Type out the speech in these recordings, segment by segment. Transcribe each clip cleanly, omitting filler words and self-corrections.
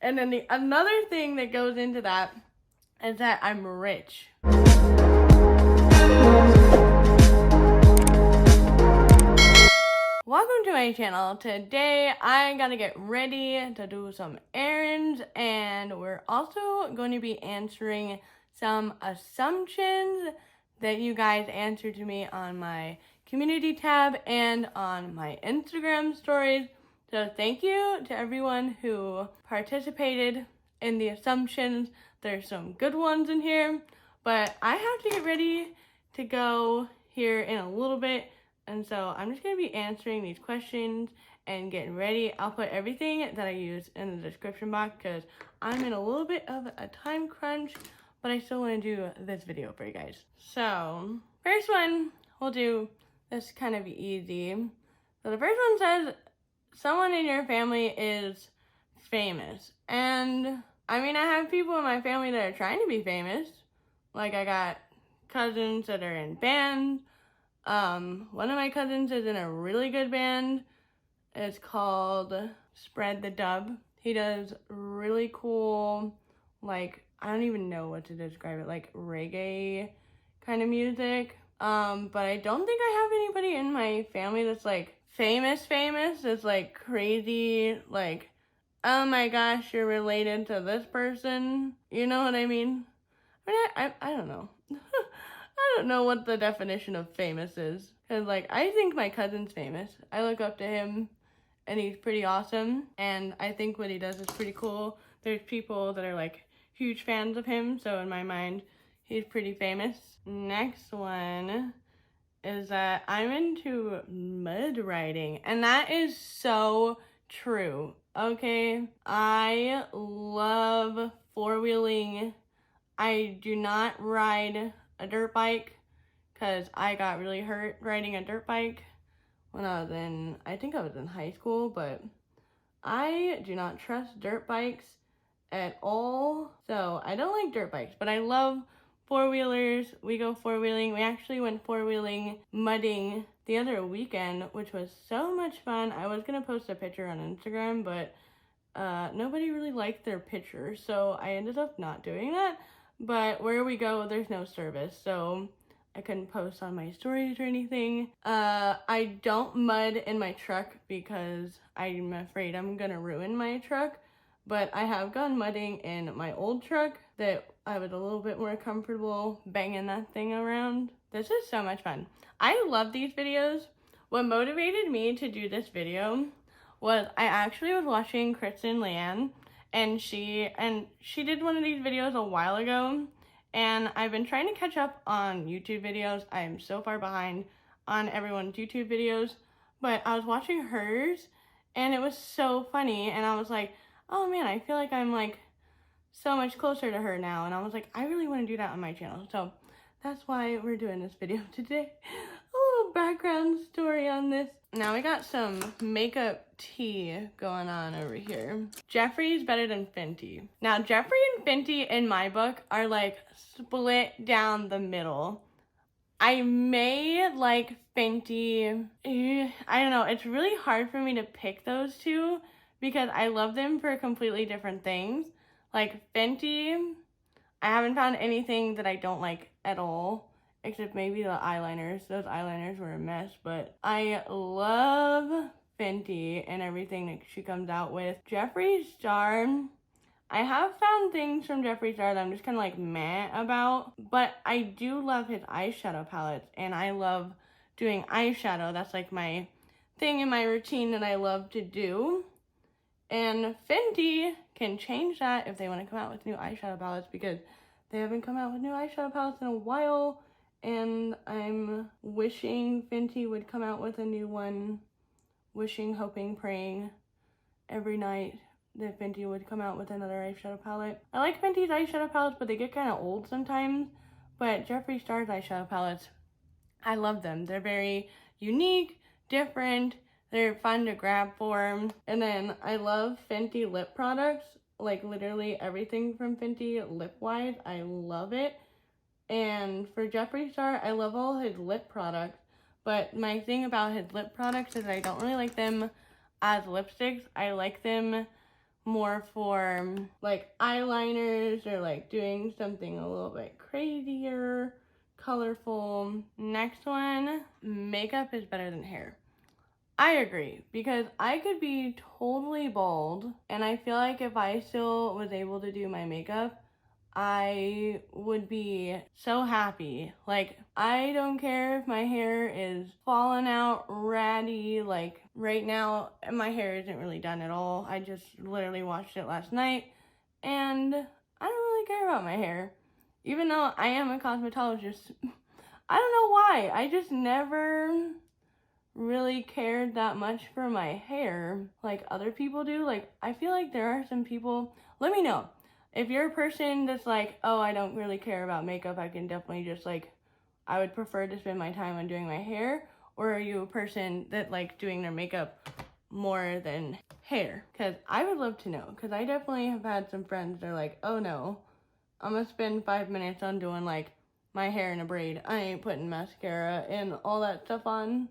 And then another thing that goes into that is that I'm rich. Welcome to my channel. Today I gotta get ready to do some errands, and we're also going to be answering some assumptions that you guys answered to me on my community tab and on my Instagram stories. So thank you to everyone who participated in the assumptions. There's some good ones in here, but I have to get ready to go here in a little bit. And so I'm just going to be answering these questions and getting ready. I'll put everything that I use in the description box because I'm in a little bit of a time crunch, but I still want to do this video for you guys. So first one, we'll do this kind of easy. So the first one says, someone in your family is famous. And I mean, I have people in my family that are trying to be famous. Like I got cousins that are in bands. One of my cousins is in a really good band. It's called Spread the Dub. He does really cool, like, I don't even know what to describe it, like reggae kind of music. But I don't think I have anybody in my family that's like famous. It's like crazy, like, oh my gosh, you're related to this person. You know what I mean? I don't know. I don't know what the definition of famous is. Cause like, I think my cousin's famous. I look up to him and he's pretty awesome. And I think what he does is pretty cool. There's people that are like huge fans of him. So in my mind, he's pretty famous. Next one is that I'm into mud riding. And that is so true. Okay. I love four-wheeling. I do not ride a dirt bike because I got really hurt riding a dirt bike when I was in, I think I was in high school, but I do not trust dirt bikes at all. So I don't like dirt bikes, but I love four-wheelers. We go four-wheeling. We actually went four-wheeling mudding the other weekend, which was so much fun. I was going to post a picture on Instagram, but nobody really liked their picture, so I ended up not doing that. But where we go, there's no service, so I couldn't post on my stories or anything. I don't mud in my truck because I'm afraid I'm gonna ruin my truck. But I have gone mudding in my old truck that I was a little bit more comfortable banging that thing around. This is so much fun. I love these videos. What motivated me to do this video was I actually was watching Kristen Leanne, and she did one of these videos a while ago, and I've been trying to catch up on YouTube videos. I'm so far behind on everyone's YouTube videos, but I was watching hers, and it was so funny, and I was like, oh man, I feel like I'm like so much closer to her now, and I was like, I really want to do that on my channel, so that's why we're doing this video today. A little background story on this. Now we got some makeup tea going on over here. Jeffree's better than Fenty. Now Jeffree and Fenty in my book are like split down the middle. I may like Fenty. I don't know. It's really hard for me to pick those two because I love them for completely different things. Like Fenty, I haven't found anything that I don't like at all. Except maybe the eyeliners. Those eyeliners were a mess, but I love Fenty and everything that she comes out with. Jeffree Star, I have found things from Jeffree Star that I'm just kind of like meh about, but I do love his eyeshadow palettes, and I love doing eyeshadow. That's like my thing in my routine that I love to do. And Fenty can change that if they want to come out with new eyeshadow palettes because they haven't come out with new eyeshadow palettes in a while. And I'm wishing Fenty would come out with a new one. Wishing, hoping, praying every night that Fenty would come out with another eyeshadow palette. I like Fenty's eyeshadow palettes, but they get kind of old sometimes. But Jeffree Star's eyeshadow palettes, I love them. They're very unique, different. They're fun to grab for. And then I love Fenty lip products. Like literally everything from Fenty lip-wise. I love it. And for Jeffree Star, I love all his lip products, but my thing about his lip products is I don't really like them as lipsticks. I like them more for like eyeliners or like doing something a little bit crazier, colorful. Next one, makeup is better than hair. I agree, because I could be totally bald, and I feel like if I still was able to do my makeup, I would be so happy. Like, I don't care if my hair is falling out, ratty. Like, right now, my hair isn't really done at all. I just literally washed it last night, and I don't really care about my hair. Even though I am a cosmetologist, I don't know why. I just never really cared that much for my hair like other people do. Like, I feel like there are some people, let me know if you're a person that's like, oh, I don't really care about makeup, I can definitely just like, I would prefer to spend my time on doing my hair. Or are you a person that like doing their makeup more than hair? Because I would love to know, because I definitely have had some friends that are like, oh no, I'm gonna spend 5 minutes on doing like my hair in a braid, I ain't putting mascara and all that stuff on.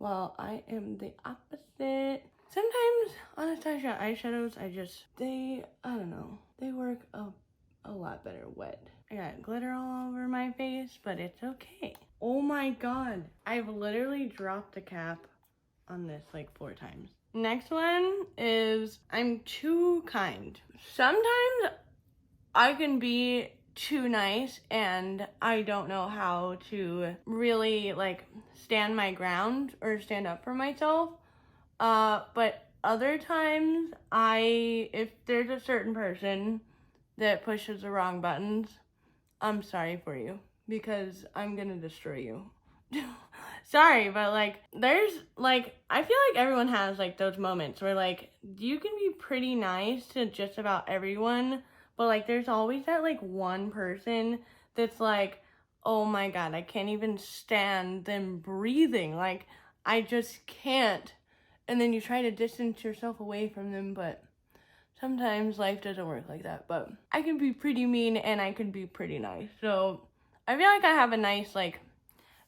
Well, I am the opposite. Sometimes Anastasia eyeshadows, I don't know, they work a lot better wet. I got glitter all over my face, but it's okay. Oh my god, I've literally dropped the cap on this like 4 times. Next one is, I'm too kind. Sometimes I can be too nice and I don't know how to really like stand my ground or stand up for myself. But other times if there's a certain person that pushes the wrong buttons, I'm sorry for you, because I'm gonna destroy you. Sorry, but like there's like, I feel like everyone has like those moments where like you can be pretty nice to just about everyone, but like there's always that like one person that's like, oh my god, I can't even stand them breathing. Like, I just can't. And then you try to distance yourself away from them, but sometimes life doesn't work like that. But I can be pretty mean and I can be pretty nice. So I feel like I have a nice like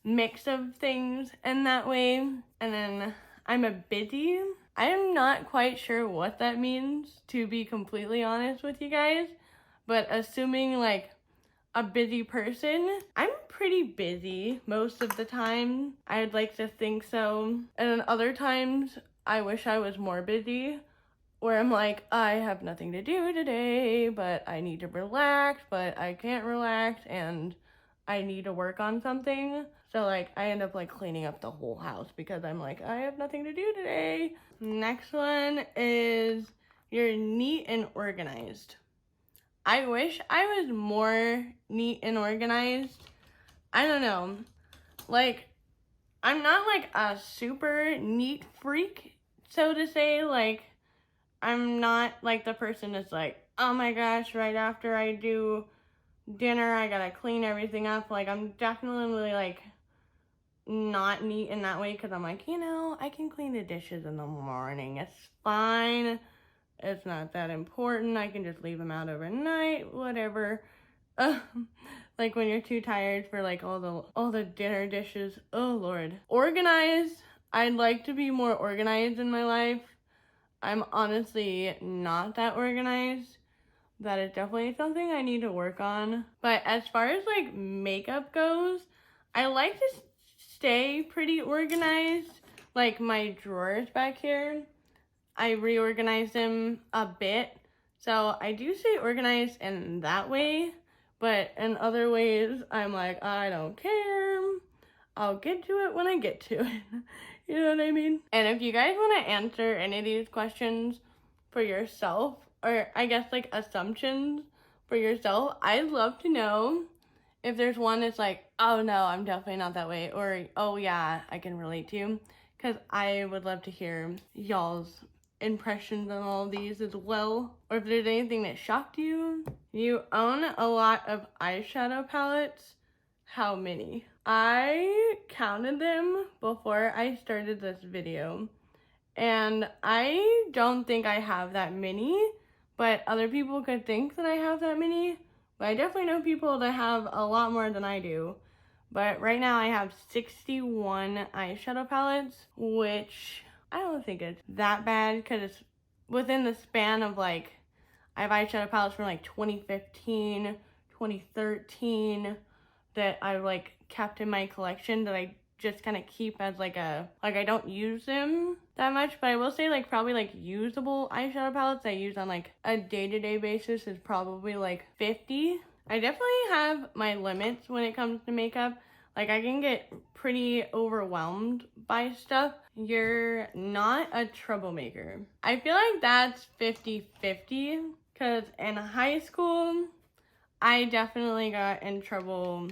mix of things in that way. And then I'm a busy. I am not quite sure what that means, to be completely honest with you guys. But assuming like a busy person, I'm pretty busy most of the time. I'd like to think so. And then other times, I wish I was more busy, where I'm like, I have nothing to do today, but I need to relax, but I can't relax, and I need to work on something. So like, I end up like cleaning up the whole house because I'm like, I have nothing to do today. Next one is, you're neat and organized. I wish I was more neat and organized. I don't know. Like, I'm not like a super neat freak, so to say. Like, I'm not like the person that's like, oh my gosh, right after I do dinner, I gotta clean everything up. Like, I'm definitely like not neat in that way, because I'm like, you know, I can clean the dishes in the morning. It's fine. It's not that important. I can just leave them out overnight, whatever. Like when you're too tired for like all the dinner dishes. Oh Lord. Organized. I'd like to be more organized in my life. I'm honestly not that organized. That is definitely something I need to work on. But as far as like makeup goes, I like to stay pretty organized. Like my drawers back here, I reorganized them a bit. So I do stay organized in that way, but in other ways, I'm like, I don't care. I'll get to it when I get to it. You know what I mean? And if you guys want to answer any of these questions for yourself, or I guess like assumptions for yourself, I'd love to know if there's one that's like, oh no, I'm definitely not that way, or oh yeah, I can relate to you. Because I would love to hear y'all's impressions on all of these as well. Or if there's anything that shocked you. You own a lot of eyeshadow palettes. How many? I counted them before I started this video, and I don't think I have that many, but other people could think that I have that many. But I definitely know people that have a lot more than I do. But right now I have 61 eyeshadow palettes, which I don't think it's that bad, because it's within the span of like, I have eyeshadow palettes from like 2015, 2013 that I like kept in my collection that I just kind of keep as like I don't use them that much, but I will say like probably like usable eyeshadow palettes I use on like a day-to-day basis is probably like 50. I definitely have my limits when it comes to makeup. Like I can get pretty overwhelmed by stuff. You're not a troublemaker. I feel like that's 50-50 because in high school, I definitely got in trouble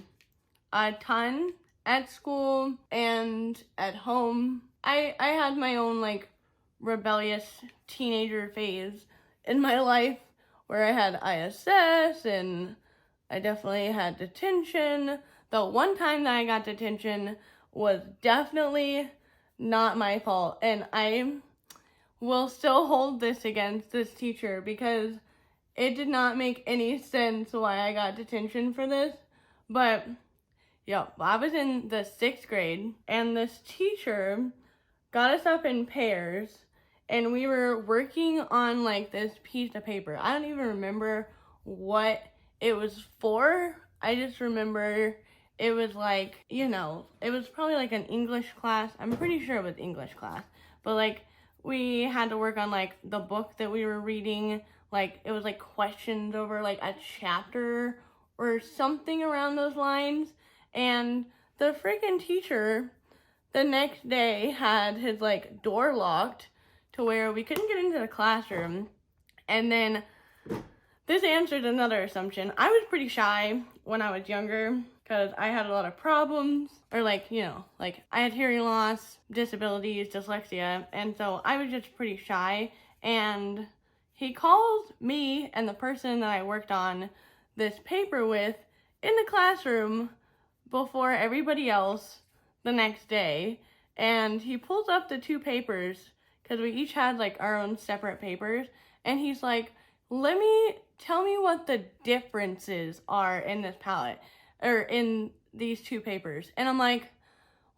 a ton at school and at home. I had my own like rebellious teenager phase in my life where I had ISS and I definitely had detention. The one time that I got detention was definitely not my fault, and I will still hold this against this teacher because it did not make any sense why I got detention for this. But yeah, I was in the 6th grade and this teacher got us up in pairs and we were working on like this piece of paper. I don't even remember what it was for. I just remember it was like, you know, it was probably like an English class. I'm pretty sure it was English class. But like we had to work on like the book that we were reading. Like it was like questions over like a chapter or something around those lines. And the freaking teacher the next day had his like door locked to where we couldn't get into the classroom. And then this answers another assumption. I was pretty shy when I was younger because I had a lot of problems, or like, you know, like I had hearing loss, disabilities, dyslexia, and so I was just pretty shy. And he called me and the person that I worked on this paper with in the classroom before everybody else the next day, and he pulls up the 2 papers because we each had like our own separate papers, and he's like, tell me what the differences are in this palette or in these 2 papers. And I'm like,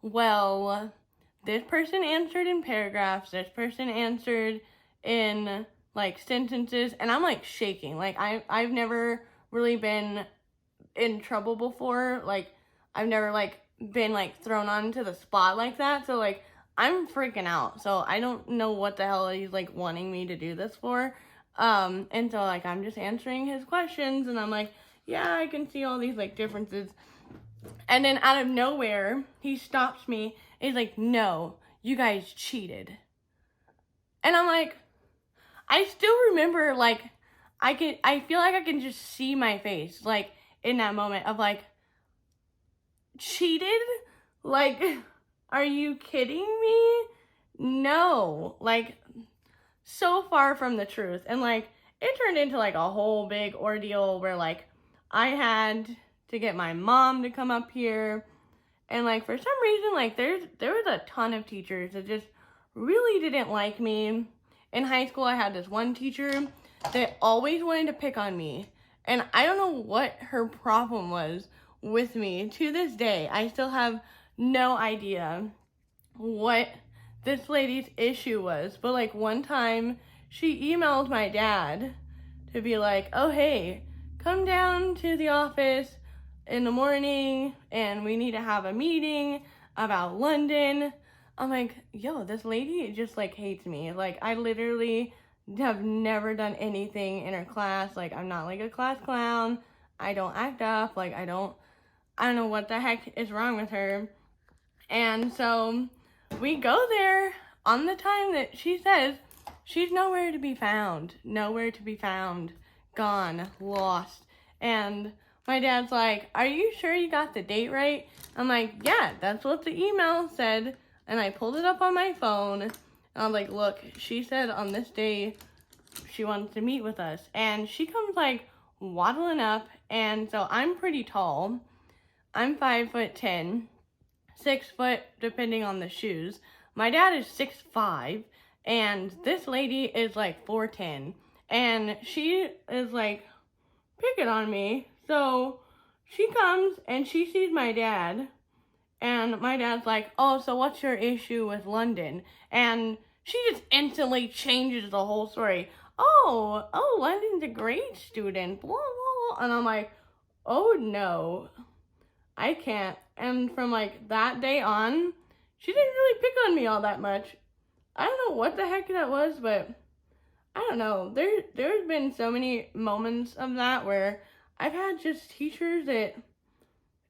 well, this person answered in paragraphs, this person answered in like sentences, and I'm like shaking. Like I've never really been in trouble before. Like I've never like been like thrown onto the spot like that. So like I'm freaking out. So I don't know what the hell he's like wanting me to do this for. And so like I'm just answering his questions and I'm like, yeah, I can see all these like differences. And then out of nowhere, he stops me. And he's like, no, you guys cheated. And I'm like, I still remember like I feel like I can just see my face like in that moment of like, cheated? Like, are you kidding me? No, like so far from the truth. And like it turned into like a whole big ordeal where like I had to get my mom to come up here, and like for some reason like there was a ton of teachers that just really didn't like me. In high school I had this one teacher that always wanted to pick on me, and I don't know what her problem was with me. To this day I still have no idea what this lady's issue was, but like one time she emailed my dad to be like, oh hey, come down to the office in the morning and we need to have a meeting about London. I'm like, yo, this lady just like hates me. Like I literally have never done anything in her class. Like I'm not like a class clown. I don't act up. Like I don't know what the heck is wrong with her. And so we go there on the time that she says she's nowhere to be found, gone, lost. And my dad's like, are you sure you got the date right? I'm like, yeah, that's what the email said. And I pulled it up on my phone. And I'm like, look, she said on this day she wants to meet with us. And she comes like waddling up. And so I'm pretty tall. I'm 5'10", 6 foot depending on the shoes. My dad is 6'5", and this lady is like 4'10", and she is like picking on me. So she comes and she sees my dad, and my dad's like, oh, so what's your issue with London? And she just instantly changes the whole story. Oh, London's a great student, blah, blah, blah. And I'm like, oh no, I can't. And from like that day on, she didn't really pick on me all that much. I don't know what the heck that was, but I don't know. There's been so many moments of that where I've had just teachers that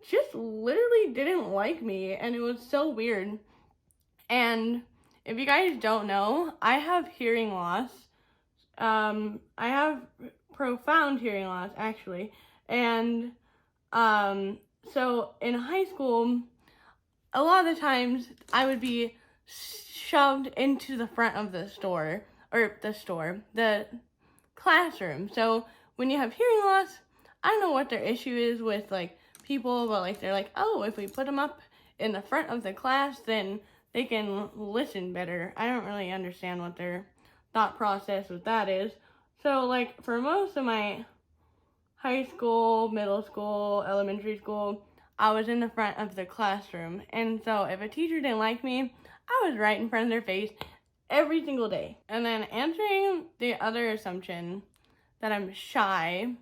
just literally didn't like me, and it was so weird. And if you guys don't know, I have hearing loss. I have profound hearing loss, actually. And so in high school, a lot of the times I would be shoved into the front of the classroom. So when you have hearing loss, I don't know what their issue is with like people, but like they're like, oh, if we put them up in the front of the class, then they can listen better. I don't really understand what their thought process with that is. So like for most of my high school, middle school, elementary school, I was in the front of the classroom. And so if a teacher didn't like me, I was right in front of their face every single day. And then answering the other assumption that I'm shy,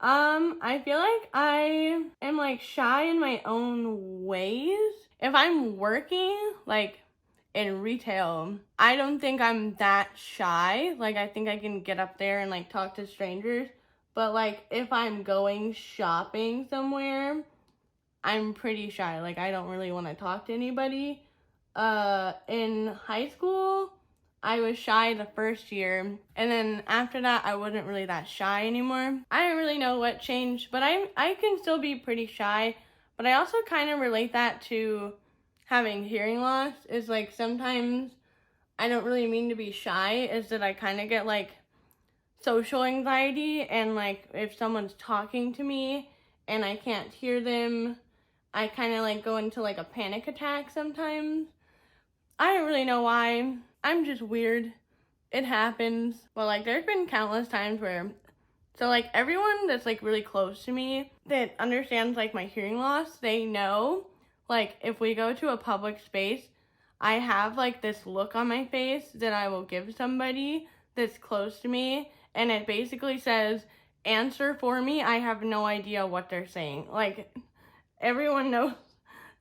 I feel like I am like shy in my own ways. If I'm working like in retail, I don't think I'm that shy. Like I think I can get up there and like talk to strangers. But like if I'm going shopping somewhere, I'm pretty shy. Like I don't really want to talk to anybody. In high school, I was shy the first year, and then after that, I wasn't really that shy anymore. I don't really know what changed, but I can still be pretty shy, but I also kind of relate that to having hearing loss. Is like sometimes I don't really mean to be shy, is that I kind of get like social anxiety, and like if someone's talking to me and I can't hear them, I kind of like go into like a panic attack sometimes. I don't really know why. I'm just weird. It happens. But like there's been countless times where, so like everyone that's like really close to me that understands like my hearing loss, they know like if we go to a public space, I have like this look on my face that I will give somebody that's close to me, and it basically says, answer for me. I have no idea what they're saying. Like everyone knows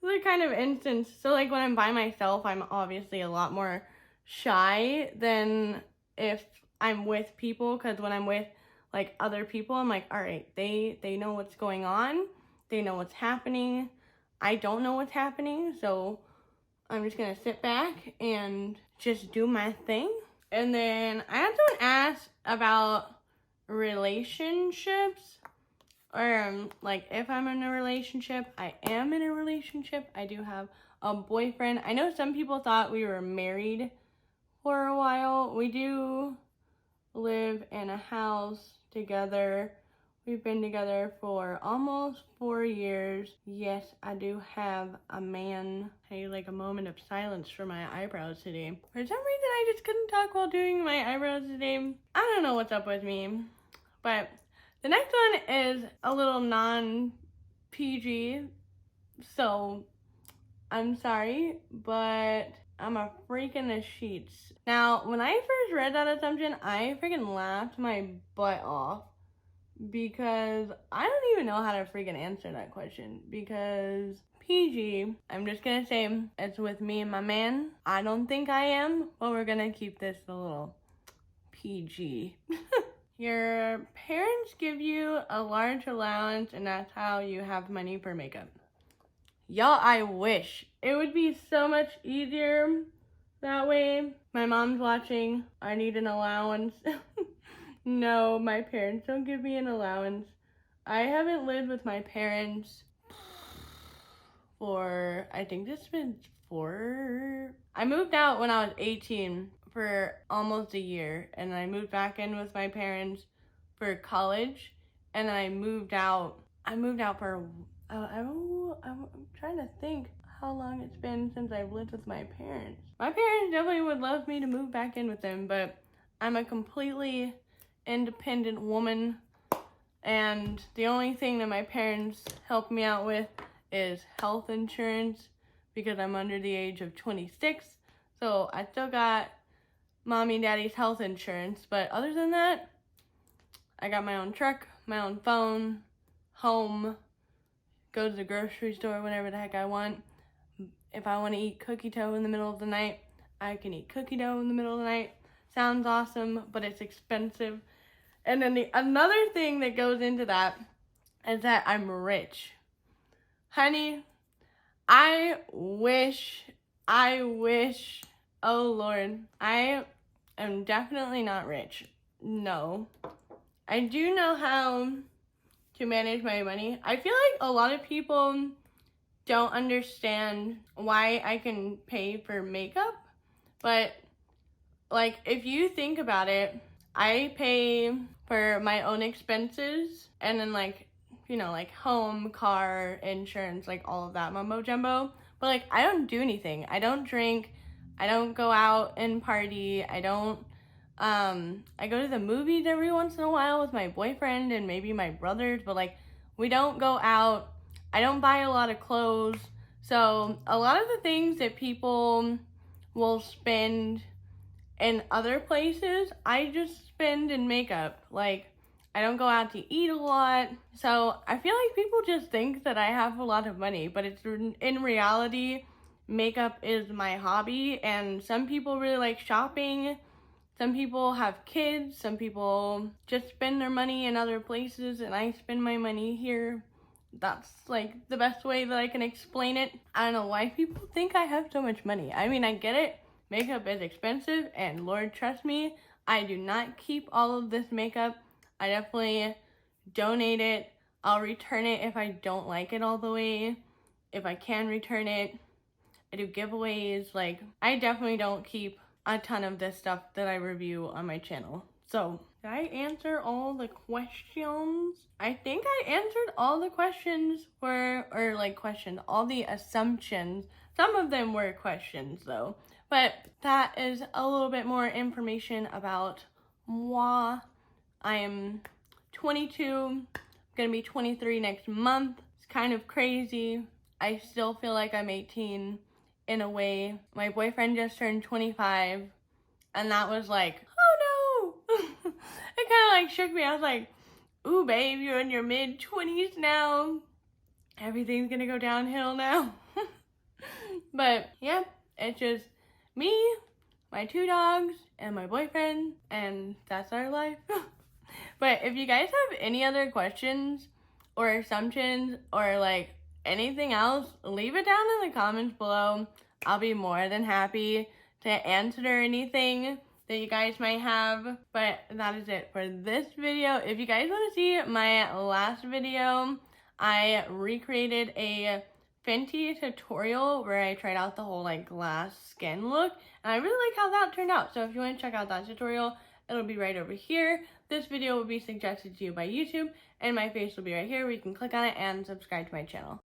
the kind of instance. So like when I'm by myself, I'm obviously a lot more shy than if I'm with people, because when I'm with like other people, I'm like, all right, they know what's going on, they know what's happening. I don't know what's happening, so I'm just gonna sit back and just do my thing. And then I had someone ask about relationships, or like if I'm in a relationship. I am in a relationship. I do have a boyfriend. I know some people thought we were married for a while. We do live in a house together. We've been together for almost 4 years. Yes, I do have a man. I need like a moment of silence for my eyebrows today. For some reason, I just couldn't talk while doing my eyebrows today. I don't know what's up with me. But the next one is a little non-PG. So I'm sorry, but I'm a freak in the sheets. Now, when I first read that assumption, I freaking laughed my butt off, because I don't even know how to freaking answer that question. Because PG, I'm just gonna say it's with me and my man. I don't think I am, but we're gonna keep this a little PG. Your parents give you a large allowance, and that's how you have money for makeup. Y'all, I wish. It would be so much easier that way. My mom's watching. I need an allowance. No, my parents don't give me an allowance. I haven't lived with my parents for, I think this has been I moved out when I was 18 for almost a year, and I moved back in with my parents for college, and then I moved out for, I'm trying to think how long it's been since I've lived with my parents. My parents definitely would love me to move back in with them, but I'm a completely independent woman, and the only thing that my parents help me out with is health insurance, because I'm under the age of 26, so I still got mommy and daddy's health insurance. But other than that, I got my own truck, my own phone, home, go to the grocery store whenever the heck I want. If I want to eat cookie dough in the middle of the night, I can eat cookie dough in the middle of the night. Sounds awesome, but it's expensive. And then another thing that goes into that is that I'm rich. Honey, I wish, oh Lord, I am definitely not rich. No. I do know how to manage my money. I feel like a lot of people don't understand why I can pay for makeup, but like if you think about it, I pay for my own expenses and then like, you know, like home, car, insurance, like all of that mumbo jumbo. But like I don't do anything. I don't drink. I don't go out and party. I don't I go to the movies every once in a while with my boyfriend and maybe my brothers, but like we don't go out. I don't buy a lot of clothes. So a lot of the things that people will spend in other places, I just spend in makeup. Like I don't go out to eat a lot. So I feel like people just think that I have a lot of money, but it's in reality, makeup is my hobby, and some people really like shopping. Some people have kids, some people just spend their money in other places, and I spend my money here. That's like the best way that I can explain it. I don't know why people think I have so much money. I mean, I get it. Makeup is expensive, and Lord, trust me, I do not keep all of this makeup. I definitely donate it. I'll return it if I don't like it all the way. If I can return it. I do giveaways. Like, I definitely don't keep a ton of this stuff that I review on my channel. So, did I answer all the questions? I think I answered all the questions all the assumptions. Some of them were questions though. But that is a little bit more information about moi. I am 22, gonna be 23 next month. It's kind of crazy. I still feel like I'm 18 in a way. My boyfriend just turned 25, and that was like, oh no! It kind of like shook me. I was like, ooh babe, you're in your mid-20s now. Everything's gonna go downhill now. But yeah, it's just me, my 2 dogs, and my boyfriend, and that's our life. But if you guys have any other questions or assumptions or like anything else, leave it down in the comments below. I'll be more than happy to answer anything that you guys might have. But that is it for this video. If you guys want to see my last video, I recreated a Fenty tutorial where I tried out the whole like glass skin look, and I really like how that turned out. So if you want to check out that tutorial, it'll be right over here. This video will be suggested to you by YouTube, and my face will be right here where you can click on it and subscribe to my channel.